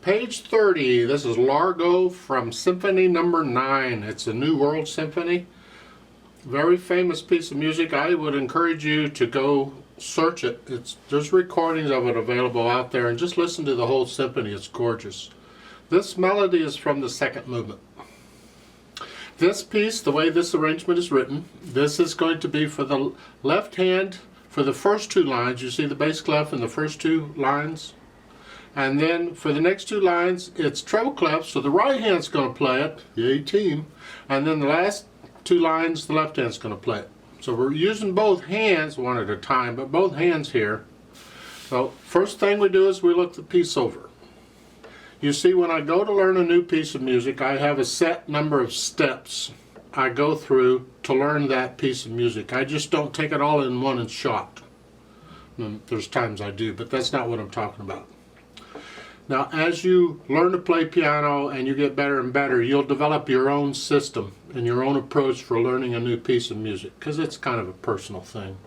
Page 30, this is Largo from Symphony No. 9. It's a New World Symphony. Very famous piece of music. I would encourage you to go search it. There's recordings of it available out there, and just listen to the whole symphony. It's gorgeous. This melody is from the second movement. This piece, the way this arrangement is written, this is going to be for the left hand for the first two lines. You see the bass clef in the first two lines? And then for the next two lines, it's treble clef, so the right hand's going to play it, yay team, and then the last two lines, the left hand's going to play it. So we're using both hands, one at a time, but both hands here. So first thing we do is we look the piece over. You see, when I go to learn a new piece of music, I have a set number of steps I go through to learn that piece of music. I just don't take it all in one shot. There's times I do, but that's not what I'm talking about. Now, as you learn to play piano and you get better and better, you'll develop your own system and your own approach for learning a new piece of music, because it's kind of a personal thing.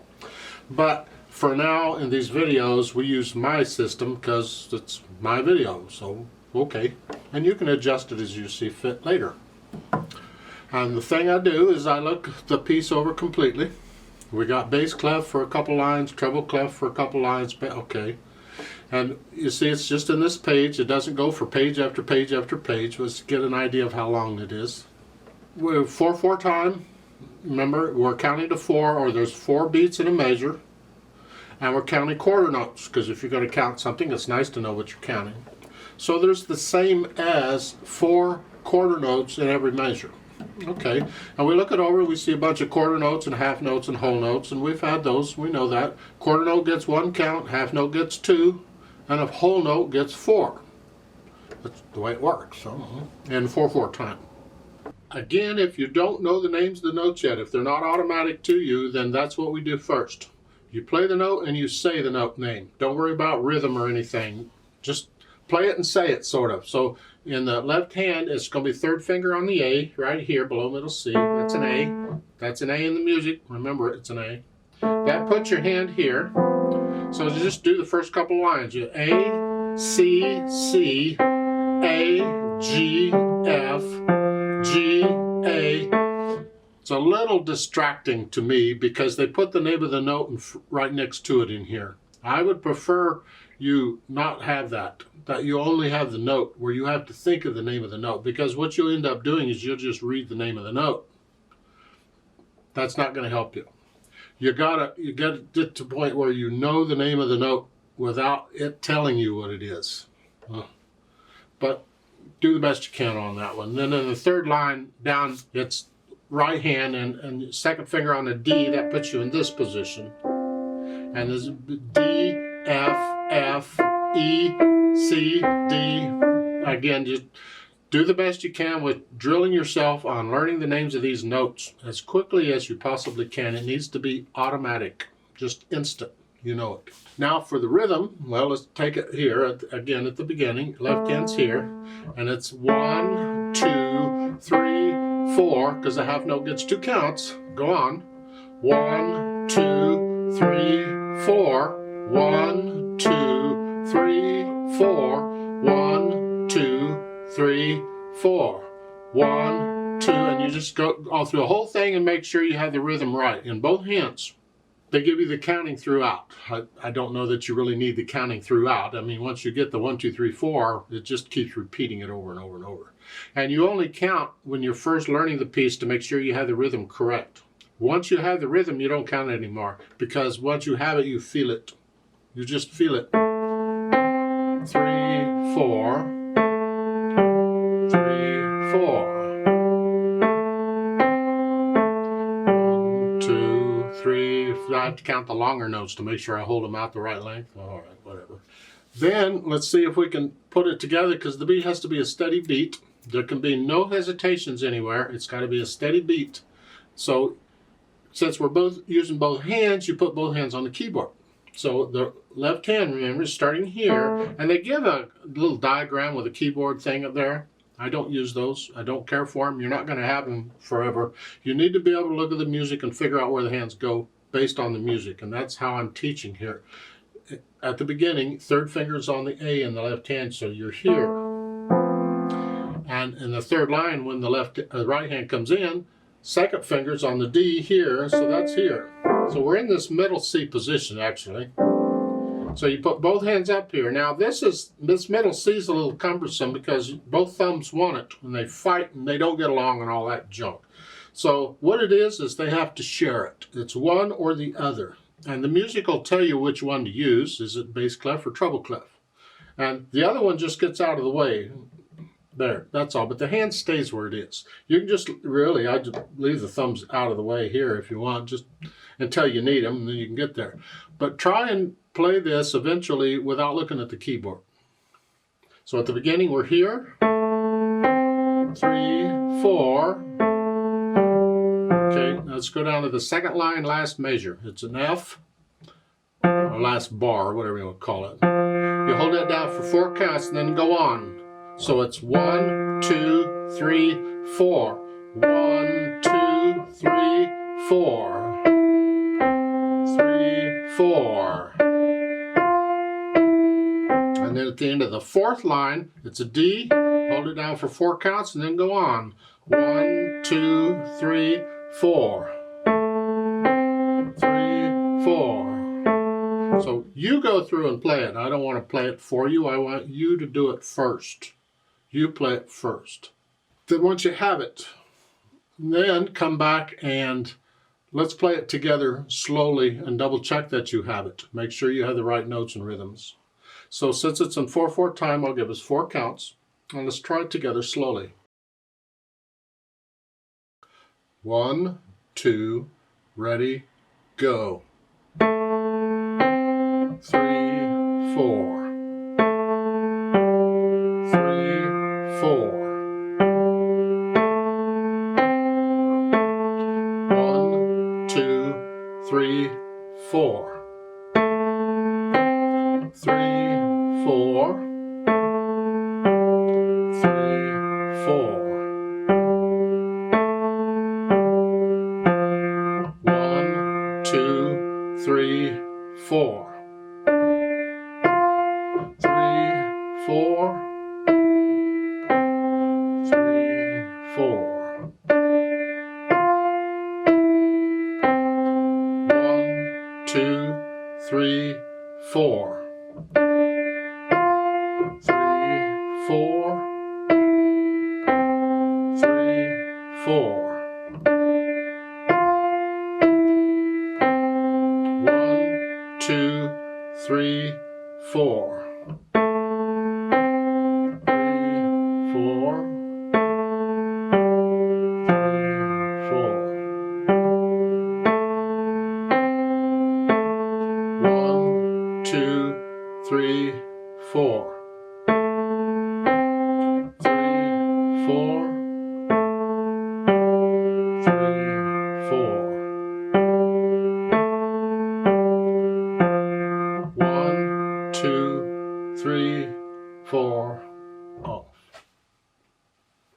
But for now, in these videos, we use my system because it's my video, so okay. And you can adjust it as you see fit later. And the thing I do is I look the piece over completely. We got bass clef for a couple lines, treble clef for a couple lines, okay. And you see, it's just in this page. It doesn't go for page after page after page. Let's get an idea of how long it is. We're 4/4 time. Remember, we're counting to 4, or there's 4 beats in a measure. And we're counting quarter notes, because if you're going to count something, it's nice to know what you're counting. So there's the same as 4 quarter notes in every measure. Okay, and we look it over, we see a bunch of quarter notes and half notes and whole notes, and we've had those, we know that. Quarter note gets 1 count, half note gets 2, and a whole note gets 4. That's the way it works, in 4/4 time. Again, if you don't know the names of the notes yet, if they're not automatic to you, then that's what we do first. You play the note and you say the note name. Don't worry about rhythm or anything. Just play it and say it, sort of. So in the left hand, it's going to be third finger on the A, right here below middle C. That's an A. That's an A in the music. Remember, it's an A. That puts your hand here. So just do the first couple lines. You A, C, C, A, G, F, G, A. It's a little distracting to me because they put the name of the note right next to it in here. I would prefer you not have that you only have the note where you have to think of the name of the note, because what you'll end up doing is you'll just read the name of the note. That's not going to help you. You gotta get to the point where you know the name of the note without it telling you what it is. But do the best you can on that one. Then in the third line down, it's right hand and second finger on the D. That puts you in this position. And there's D, F, F, E, C, D. Again, just do the best you can with drilling yourself on learning the names of these notes as quickly as you possibly can. It needs to be automatic, just instant, you know it. Now for the rhythm, well, let's take it here, again at the beginning. Left hand's here, and it's 1, 2, 3, 4, because the half note gets 2 counts. Go on. 1, 2, 3, 4. 1, 2, 3, 4. 1, 2, 3, 4. 1, 2, and you just go all through the whole thing and make sure you have the rhythm right in both hands. They give you the counting throughout. I don't know that you really need the counting throughout. I mean, once you get the 1, 2, 3, 4, it just keeps repeating it over and over and over. And you only count when you're first learning the piece to make sure you have the rhythm correct. Once you have the rhythm, you don't count it anymore, because once you have it, you feel it. You just feel it. 3, 4, 3, 4. 1, 2, 3. I have to count the longer notes to make sure I hold them out the right length. All right, whatever. Then let's see if we can put it together, because the beat has to be a steady beat. There can be no hesitations anywhere. It's got to be a steady beat. So since we're both using both hands, you put both hands on the keyboard. So the left hand, remember, is starting here, and they give a little diagram with a keyboard thing up there. I don't use those. I don't care for them. You're not going to have them forever. You need to be able to look at the music and figure out where the hands go based on the music, and that's how I'm teaching here. At the beginning, third finger's on the A in the left hand, so you're here. And in the third line, when the right hand comes in, second finger's on the D here, so that's here. So we're in this middle C position actually. So you put both hands up here. Now this middle C is a little cumbersome because both thumbs want it when they fight and they don't get along and all that junk. So what it is they have to share it. It's one or the other. And the music will tell you which one to use. Is it bass clef or treble clef? And the other one just gets out of the way. There, that's all. But the hand stays where it is. You can just really, I just leave the thumbs out of the way here if you want, just until you need them, and then you can get there. But try and play this eventually without looking at the keyboard. So at the beginning, we're here. 3, 4. Okay, let's go down to the second line, last measure. It's an F, or last bar, whatever you want to call it. You hold that down for 4 counts and then go on. So it's 1, 2, 3, 4. 1, 2, 3, 4. 3, 4. And then at the end of the fourth line, it's a D. Hold it down for 4 counts and then go on. 1, 2, 3, 4. 3, 4. So you go through and play it. I don't want to play it for you. I want you to do it first. You play it first. Then once you have it, then come back and let's play it together slowly and double check that you have it. Make sure you have the right notes and rhythms. So since it's in 4/4 time, I'll give us 4 counts. And let's try it together slowly. 1, 2, ready, go. 3, 4. 3, 4. 1, 2, 3, 4. 3, 4. 3, 4. 1, 2, 3, 4. 3, 4. 3, 4. 1, 2, 3, 4. 3, 4. 3, 4. 1, 2, 3, 4. 3, 4. 3, 4. 1, 2, 3, 4. 3, 4. 3, 4.